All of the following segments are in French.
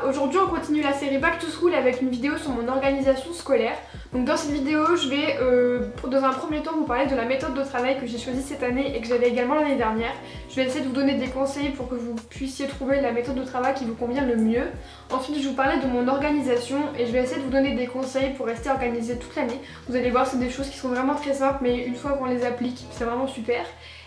Aujourd'hui on continue la série Back to School avec une vidéo sur mon organisation scolaire. Donc dans cette vidéo je vais dans un premier temps vous parler de la méthode de travail que j'ai choisie cette année et que j'avais également l'année dernière. Je vais essayer de vous donner des conseils pour que vous puissiez trouver la méthode de travail qui vous convient le mieux. Ensuite je vais vous parler de mon organisation et je vais essayer de vous donner des conseils pour rester organisé toute l'année. Vous allez voir, c'est des choses qui sont vraiment très simples mais une fois qu'on les applique c'est vraiment super.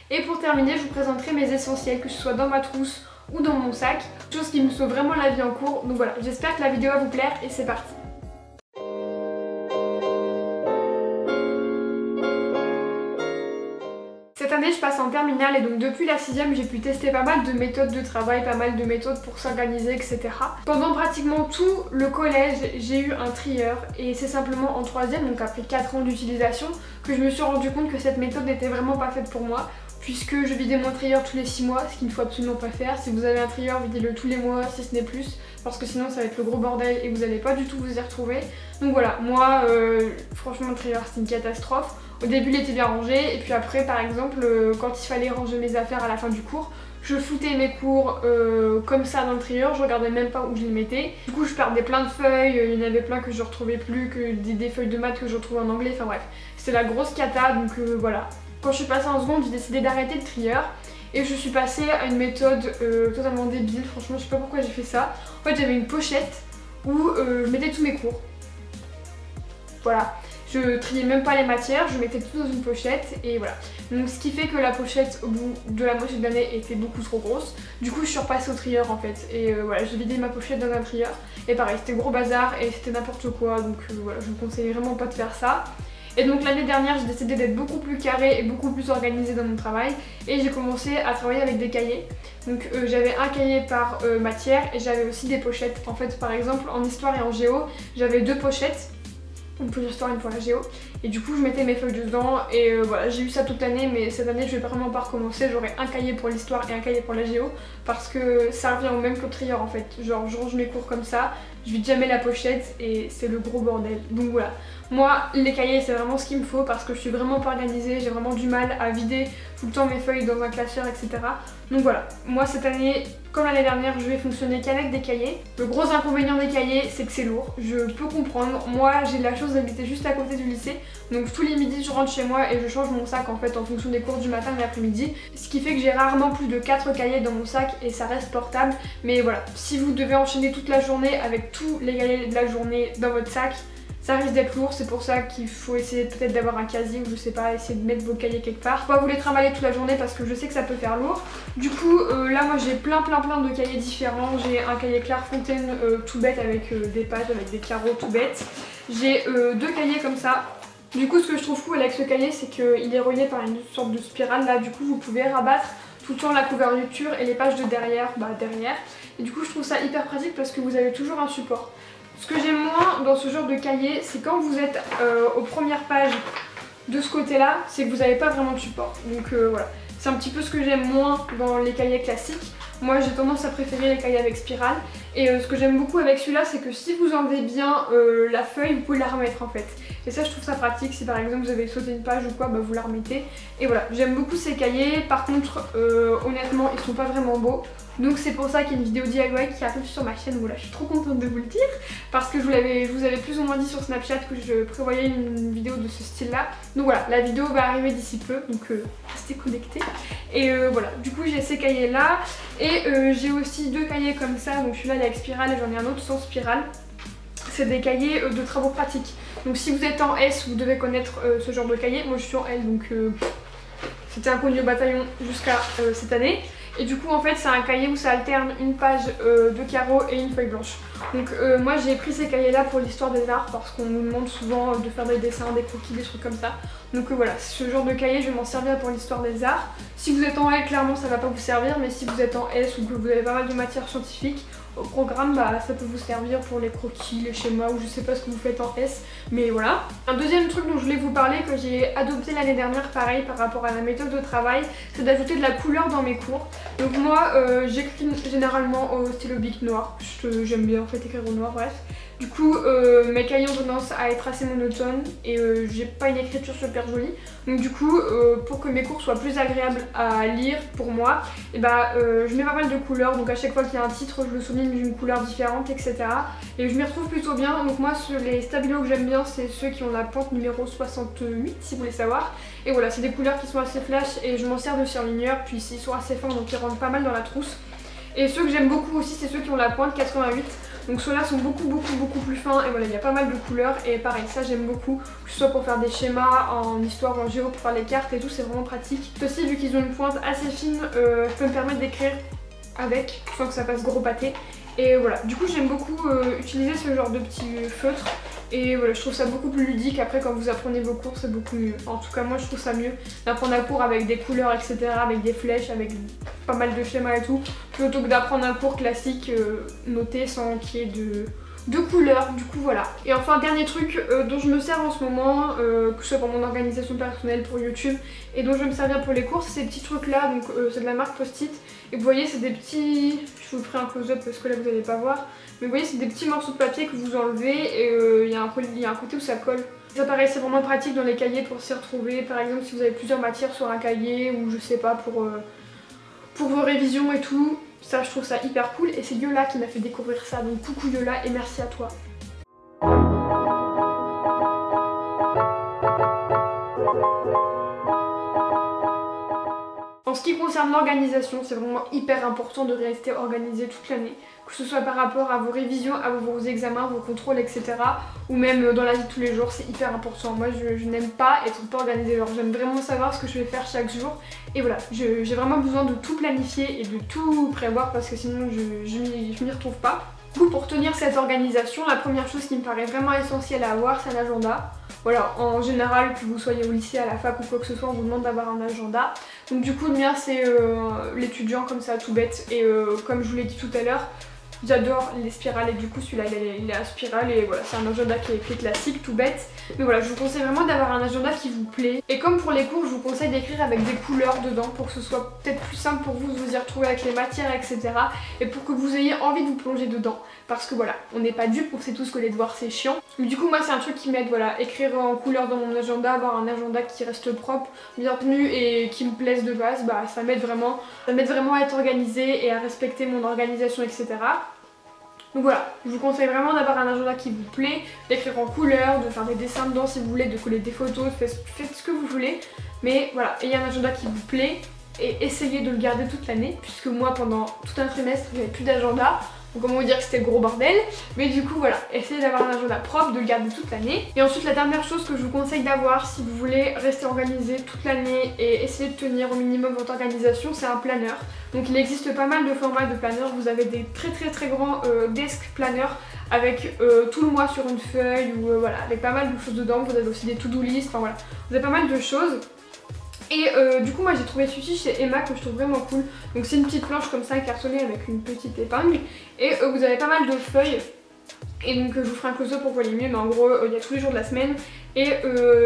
Et pour terminer je vous présenterai mes essentiels, que ce soit dans ma trousse ou dans mon sac, chose qui me sauve vraiment la vie en cours. Donc voilà, j'espère que la vidéo va vous plaire et c'est parti. Cette année je passe en terminale et donc depuis la 6ème j'ai pu tester pas mal de méthodes de travail, pas mal de méthodes pour s'organiser, etc. Pendant pratiquement tout le collège j'ai eu un trieur et c'est simplement en 3ème, donc après 4 ans d'utilisation, que je me suis rendu compte que cette méthode n'était vraiment pas faite pour moi, puisque je vidais mon trieur tous les 6 mois, ce qu'il ne faut absolument pas faire. Si vous avez un trieur, videz-le tous les mois si ce n'est plus, parce que sinon ça va être le gros bordel et vous n'allez pas du tout vous y retrouver. Donc voilà, moi franchement le trieur c'était une catastrophe. Au début il était bien rangé et puis après par exemple quand il fallait ranger mes affaires à la fin du cours, je foutais mes cours comme ça dans le trieur, je regardais même pas où je les mettais. Du coup je perdais plein de feuilles, il y en avait plein que je retrouvais plus, que des feuilles de maths que je retrouvais en anglais, enfin bref. C'était la grosse cata, donc voilà. Quand je suis passée en seconde, j'ai décidé d'arrêter le trieur et je suis passée à une méthode totalement débile. Franchement, je sais pas pourquoi j'ai fait ça. En fait, j'avais une pochette où je mettais tous mes cours. Voilà. Je triais même pas les matières, je mettais tout dans une pochette et voilà. Donc ce qui fait que la pochette au bout de la moitié de l'année était beaucoup trop grosse. Du coup je suis repassée au trieur en fait et voilà, j'ai vidé ma pochette dans un trieur. Et pareil, c'était gros bazar et c'était n'importe quoi, donc voilà, je vous conseille vraiment pas de faire ça. Et donc l'année dernière j'ai décidé d'être beaucoup plus carrée et beaucoup plus organisée dans mon travail et j'ai commencé à travailler avec des cahiers. Donc j'avais un cahier par matière et j'avais aussi des pochettes. En fait par exemple en histoire et en géo j'avais 2 pochettes. Une pour l'histoire, une pour la géo. Et du coup je mettais mes feuilles dedans et voilà, j'ai eu ça toute l'année, mais cette année je vais vraiment pas recommencer. J'aurai un cahier pour l'histoire et un cahier pour la géo parce que ça revient au même que le trieur en fait. Genre je range mes cours comme ça, je vide jamais la pochette et c'est le gros bordel. Donc voilà, moi les cahiers c'est vraiment ce qu'il me faut parce que je suis vraiment pas organisée, j'ai vraiment du mal à vider tout le temps mes feuilles dans un classeur, etc. Donc voilà, moi cette année, comme l'année dernière, je vais fonctionner qu'avec des cahiers. Le gros inconvénient des cahiers, c'est que c'est lourd, je peux comprendre. Moi j'ai la chance d'habiter juste à côté du lycée, donc tous les midis je rentre chez moi et je change mon sac en fait en fonction des cours du matin et de l'après-midi. Ce qui fait que j'ai rarement plus de 4 cahiers dans mon sac et ça reste portable. Mais voilà, si vous devez enchaîner toute la journée avec tous les cahiers de la journée dans votre sac, ça risque d'être lourd, c'est pour ça qu'il faut essayer peut-être d'avoir un casier ou je sais pas, essayer de mettre vos cahiers quelque part. Faut pas vous les trimballer toute la journée parce que je sais que ça peut faire lourd. Du coup là moi j'ai plein de cahiers différents. J'ai un cahier Clairefontaine tout bête avec des pages, avec des carreaux tout bêtes. J'ai 2 cahiers comme ça. Du coup ce que je trouve cool avec ce cahier c'est qu'il est relié par une sorte de spirale là, du coup vous pouvez rabattre tout le temps la couverture et les pages de derrière, derrière. Et du coup je trouve ça hyper pratique parce que vous avez toujours un support. Ce que j'aime moins dans ce genre de cahier, c'est quand vous êtes aux premières pages de ce côté là, c'est que vous n'avez pas vraiment de support. Donc voilà, c'est un petit peu ce que j'aime moins dans les cahiers classiques. Moi j'ai tendance à préférer les cahiers avec spirale. Et ce que j'aime beaucoup avec celui-là, c'est que si vous enlevez bien la feuille, vous pouvez la remettre en fait. Et ça je trouve ça pratique, si par exemple vous avez sauté une page ou quoi, vous la remettez. Et voilà, j'aime beaucoup ces cahiers. Par contre honnêtement ils sont pas vraiment beaux. Donc c'est pour ça qu'il y a une vidéo DIY qui arrive sur ma chaîne. Voilà, je suis trop contente de vous le dire parce que je vous avais plus ou moins dit sur Snapchat que je prévoyais une vidéo de ce style là. Donc voilà, la vidéo va arriver d'ici peu, donc restez connectés. Et voilà, du coup j'ai ces cahiers là et j'ai aussi 2 cahiers comme ça. Donc celui-là il est avec spirale et j'en ai un autre sans spirale. C'est des cahiers de travaux pratiques. Donc si vous êtes en S, vous devez connaître ce genre de cahier. Moi je suis en L, donc c'était inconnu au bataillon jusqu'à cette année. Et du coup en fait c'est un cahier où ça alterne une page de carreaux et une feuille blanche. Donc moi j'ai pris ces cahiers là pour l'histoire des arts parce qu'on nous demande souvent de faire des dessins, des croquis, des trucs comme ça. Donc voilà, ce genre de cahier je vais m'en servir pour l'histoire des arts. Si vous êtes en L clairement ça va pas vous servir, mais si vous êtes en S ou que vous avez pas mal de matières scientifiques au programme, ça peut vous servir pour les croquis, les schémas ou je sais pas ce que vous faites en S, mais voilà. Un deuxième truc dont je voulais vous parler que j'ai adopté l'année dernière pareil par rapport à la méthode de travail, c'est d'ajouter de la couleur dans mes cours. Donc moi j'écris généralement au stylo bic noir, j'aime bien en fait écrire au noir, bref. Du coup mes cahiers ont tendance à être assez monotones et j'ai pas une écriture super jolie. Donc du coup pour que mes cours soient plus agréables à lire pour moi, et je mets pas mal de couleurs. Donc à chaque fois qu'il y a un titre je le souligne d'une couleur différente, etc. Et je m'y retrouve plutôt bien. Donc moi les stabilos que j'aime bien c'est ceux qui ont la pointe numéro 68 si vous voulez savoir. Et voilà, c'est des couleurs qui sont assez flash et je m'en sers de surligneur, puis ils sont assez fins donc ils rentrent pas mal dans la trousse. Et ceux que j'aime beaucoup aussi c'est ceux qui ont la pointe 88. Donc ceux-là sont beaucoup plus fins et voilà, il y a pas mal de couleurs et pareil, ça j'aime beaucoup, que ce soit pour faire des schémas en histoire, en géo, pour faire les cartes et tout, c'est vraiment pratique. Ceux-ci, vu qu'ils ont une pointe assez fine, je peux me permettre d'écrire avec sans que ça fasse gros pâté. Et voilà, du coup j'aime beaucoup utiliser ce genre de petits feutres. Et voilà, je trouve ça beaucoup plus ludique. Après quand vous apprenez vos cours c'est beaucoup mieux. En tout cas moi je trouve ça mieux d'apprendre un cours avec des couleurs, etc. Avec des flèches, avec pas mal de schémas et tout, plutôt que d'apprendre un cours classique noté sans qu'il y ait de couleurs. Du coup voilà. Et enfin dernier truc dont je me sers en ce moment, que ce soit pour mon organisation personnelle, pour YouTube, et dont je vais me servir pour les cours, c'est ces petits trucs là. Donc c'est de la marque Post-it. Et vous voyez c'est des petits... Je vous ferai un close-up parce que là vous allez pas voir. Mais vous voyez c'est des petits morceaux de papier que vous enlevez et il y a un côté où ça colle. Ça pareil c'est vraiment pratique dans les cahiers pour s'y retrouver. Par exemple si vous avez plusieurs matières sur un cahier ou je sais pas pour vos révisions et tout. Ça je trouve ça hyper cool et c'est Yola qui m'a fait découvrir ça. Donc coucou Yola et merci à toi. En ce qui concerne l'organisation, c'est vraiment hyper important de rester organisé toute l'année. Que ce soit par rapport à vos révisions, à vos examens, vos contrôles, etc. Ou même dans la vie de tous les jours, c'est hyper important. Moi je n'aime pas être pas organisée, genre j'aime vraiment savoir ce que je vais faire chaque jour. Et voilà, j'ai vraiment besoin de tout planifier et de tout prévoir parce que sinon je m'y retrouve pas. Du coup pour tenir cette organisation, la première chose qui me paraît vraiment essentielle à avoir c'est un agenda. Voilà, en général, que vous soyez au lycée, à la fac ou quoi que ce soit, on vous demande d'avoir un agenda. Donc du coup le mien c'est l'étudiant comme ça tout bête et comme je vous l'ai dit tout à l'heure, j'adore les spirales et du coup celui-là il est à spirale et voilà c'est un agenda qui est classique, tout bête. Mais voilà je vous conseille vraiment d'avoir un agenda qui vous plaît. Et comme pour les cours je vous conseille d'écrire avec des couleurs dedans pour que ce soit peut-être plus simple pour vous de vous y retrouver avec les matières etc. Et pour que vous ayez envie de vous plonger dedans. Parce que voilà, on n'est pas dupes, on sait tous que les devoirs c'est chiant. Mais du coup moi c'est un truc qui m'aide, voilà, écrire en couleur dans mon agenda, avoir un agenda qui reste propre, bien tenu et qui me plaise de base, bah ça m'aide vraiment à être organisée et à respecter mon organisation etc. Donc voilà, je vous conseille vraiment d'avoir un agenda qui vous plaît, d'écrire en couleur, de faire des dessins dedans si vous voulez, de coller des photos, faites ce que vous voulez. Mais voilà, ayez un agenda qui vous plaît et essayez de le garder toute l'année, puisque moi pendant tout un trimestre j'avais plus d'agenda. Donc comment vous dire que c'était le gros bordel. Mais du coup voilà, essayez d'avoir un agenda propre, de le garder toute l'année. Et ensuite la dernière chose que je vous conseille d'avoir si vous voulez rester organisé toute l'année et essayer de tenir au minimum votre organisation, c'est un planeur. Donc il existe pas mal de formats de planeurs. Vous avez des très grands desk planners avec tout le mois sur une feuille ou voilà, avec pas mal de choses dedans. Vous avez aussi des to-do list, enfin voilà, vous avez pas mal de choses. Et du coup moi j'ai trouvé celui-ci chez Emma que je trouve vraiment cool. Donc c'est une petite planche comme ça cartonnée avec une petite épingle. Et vous avez pas mal de feuilles. Et donc je vous ferai un close-up pour que vous voyez mieux. Mais en gros il y a tous les jours de la semaine. Et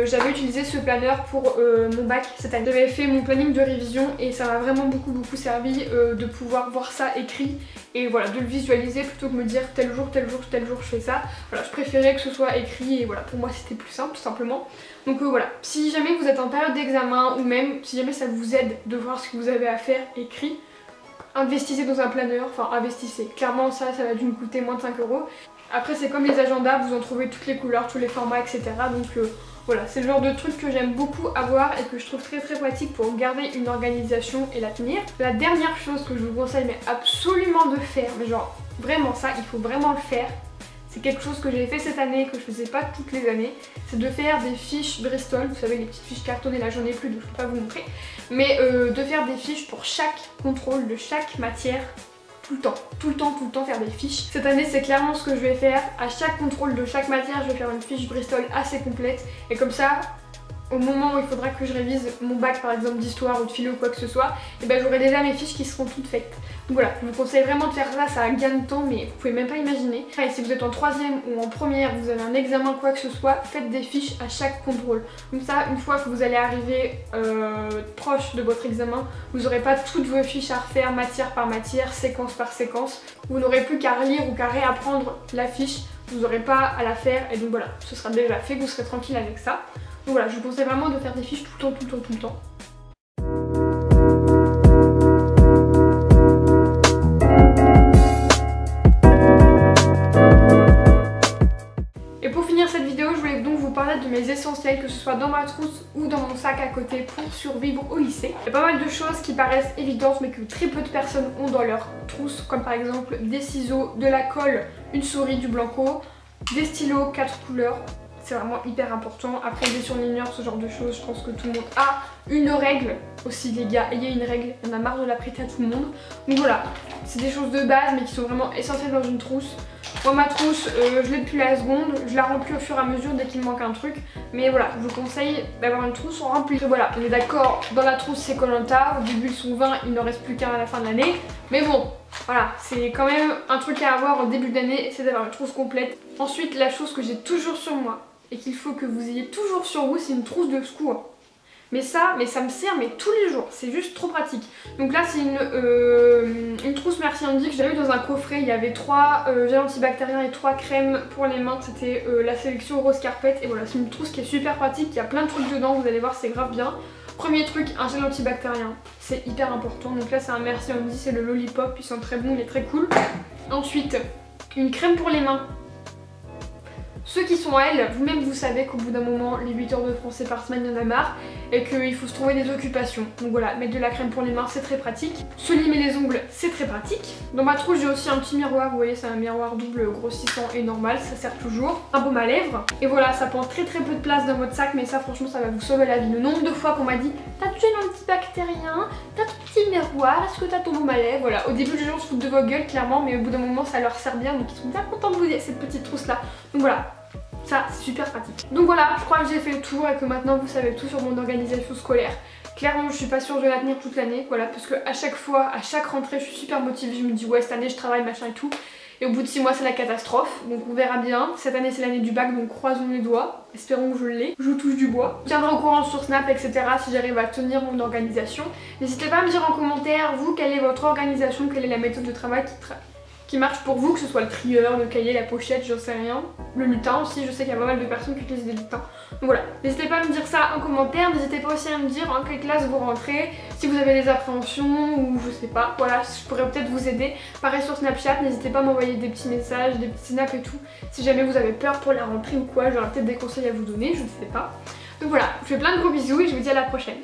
j'avais utilisé ce planeur pour mon bac cette année. J'avais fait mon planning de révision et ça m'a vraiment beaucoup servi de pouvoir voir ça écrit. Et voilà, de le visualiser plutôt que me dire tel jour je fais ça. Voilà, je préférais que ce soit écrit et voilà, pour moi c'était plus simple tout simplement. Donc voilà, si jamais vous êtes en période d'examen ou même si jamais ça vous aide de voir ce que vous avez à faire écrit, investissez dans un planeur, enfin investissez. Clairement ça va dû me coûter moins de 5 €. Après c'est comme les agendas, vous en trouvez toutes les couleurs, tous les formats etc. Donc voilà, c'est le genre de truc que j'aime beaucoup avoir et que je trouve très pratique pour garder une organisation et la tenir. La dernière chose que je vous conseille mais absolument de faire, mais genre vraiment ça, il faut vraiment le faire. C'est quelque chose que j'ai fait cette année, que je faisais pas toutes les années. C'est de faire des fiches Bristol, vous savez les petites fiches cartonnées, là j'en ai plus donc je peux pas vous montrer. Mais de faire des fiches pour chaque contrôle de chaque matière. Tout le temps faire des fiches. Cette année c'est clairement ce que je vais faire. À chaque contrôle de chaque matière je vais faire une fiche Bristol assez complète. Et comme ça, au moment où il faudra que je révise mon bac par exemple d'histoire ou de philo ou quoi que ce soit, et ben j'aurai déjà mes fiches qui seront toutes faites. Donc voilà, je vous conseille vraiment de faire ça, ça a un gain de temps mais vous pouvez même pas imaginer. Et si vous êtes en troisième ou en première, vous avez un examen quoi que ce soit, faites des fiches à chaque contrôle. Comme ça, une fois que vous allez arriver proche de votre examen, vous n'aurez pas toutes vos fiches à refaire matière par matière, séquence par séquence. Vous n'aurez plus qu'à relire ou qu'à réapprendre la fiche vous n'aurez pas à la faire et donc voilà, ce sera déjà fait, vous serez tranquille avec ça. Donc voilà, je vous conseille vraiment de faire des fiches tout le temps. Et pour finir cette vidéo, je voulais donc vous parler de mes essentiels, que ce soit dans ma trousse ou dans mon sac à côté pour survivre au lycée. Il y a pas mal de choses qui paraissent évidentes mais que très peu de personnes ont dans leur trousse, comme par exemple des ciseaux, de la colle, une souris, du blanco, des stylos 4 couleurs. C'est vraiment hyper important. Après des surligneurs, ce genre de choses, je pense que tout le monde a. Une règle aussi les gars, ayez une règle, on a marre de la prêter à tout le monde. Donc voilà, c'est des choses de base mais qui sont vraiment essentielles dans une trousse. Moi ma trousse, je l'ai depuis la seconde, je la remplis au fur et à mesure dès qu'il me manque un truc. Mais voilà, je vous conseille d'avoir une trousse remplie. Voilà, on est d'accord, dans la trousse c'est Koh-Lanta, au début ils sont 20, il n'en reste plus qu'un à la fin de l'année. Mais bon, voilà, c'est quand même un truc à avoir au début d'année, c'est d'avoir une trousse complète. Ensuite, la chose que j'ai toujours sur moi et qu'il faut que vous ayez toujours sur vous, c'est une trousse de secours. Mais ça me sert tous les jours, c'est juste trop pratique. Donc là c'est une trousse Merci Handy que j'avais eu dans un coffret. Il y avait 3 gels antibactériens et 3 crèmes pour les mains. C'était la sélection Rose Carpet. Et voilà, c'est une trousse qui est super pratique, il y a plein de trucs dedans, vous allez voir, c'est grave bien. Premier truc, un gel antibactérien, c'est hyper important. Donc là c'est un Merci Handy, c'est le Lollipop, il sent très bon, il est très cool. Ensuite, une crème pour les mains. Ceux qui sont à elle, vous-même vous savez qu'au bout d'un moment, les 8 heures de français par semaine, il y en a marre et qu'il faut se trouver des occupations. Donc voilà, mettre de la crème pour les mains, c'est très pratique. Se limer les ongles, c'est très pratique. Dans ma trousse, j'ai aussi un petit miroir, vous voyez, c'est un miroir double grossissant et normal, ça sert toujours. Un baume à lèvres. Et voilà, ça prend très peu de place dans votre sac, mais ça franchement, ça va vous sauver la vie. Le nombre de fois qu'on m'a dit, t'as ton gel antibactérien, t'as ton petit miroir, est-ce que t'as ton baume à lèvres? Voilà, au début les gens se foutent de vos gueules, clairement, mais au bout d'un moment, ça leur sert bien, donc ils sont bien contents de vous dire cette petite trousse là. Donc voilà. Ça, c'est super pratique. Donc voilà, je crois que j'ai fait le tour et que maintenant vous savez tout sur mon organisation scolaire. Clairement, je suis pas sûre de la tenir toute l'année, voilà, parce que à chaque fois, à chaque rentrée, je suis super motivée. Je me dis ouais, cette année je travaille, machin et tout. Et au bout de 6 mois, c'est la catastrophe. Donc on verra bien. Cette année, c'est l'année du bac, donc croisons les doigts. Espérons que je l'ai. Je touche du bois. Je tiendrai au courant sur Snap, etc. si j'arrive à tenir mon organisation. N'hésitez pas à me dire en commentaire, vous, quelle est votre organisation, quelle est la méthode de travail qui marche pour vous, que ce soit le trieur, le cahier, la pochette, j'en sais rien. Le lutin aussi, je sais qu'il y a pas mal de personnes qui utilisent des lutins. Donc voilà, n'hésitez pas à me dire ça en commentaire, n'hésitez pas aussi à me dire en quelle classe vous rentrez, si vous avez des appréhensions ou je sais pas, voilà, je pourrais peut-être vous aider. Pareil sur Snapchat, n'hésitez pas à m'envoyer des petits messages, des petits snaps et tout. Si jamais vous avez peur pour la rentrée ou quoi, j'aurai peut-être des conseils à vous donner, je ne sais pas. Donc voilà, je vous fais plein de gros bisous et je vous dis à la prochaine.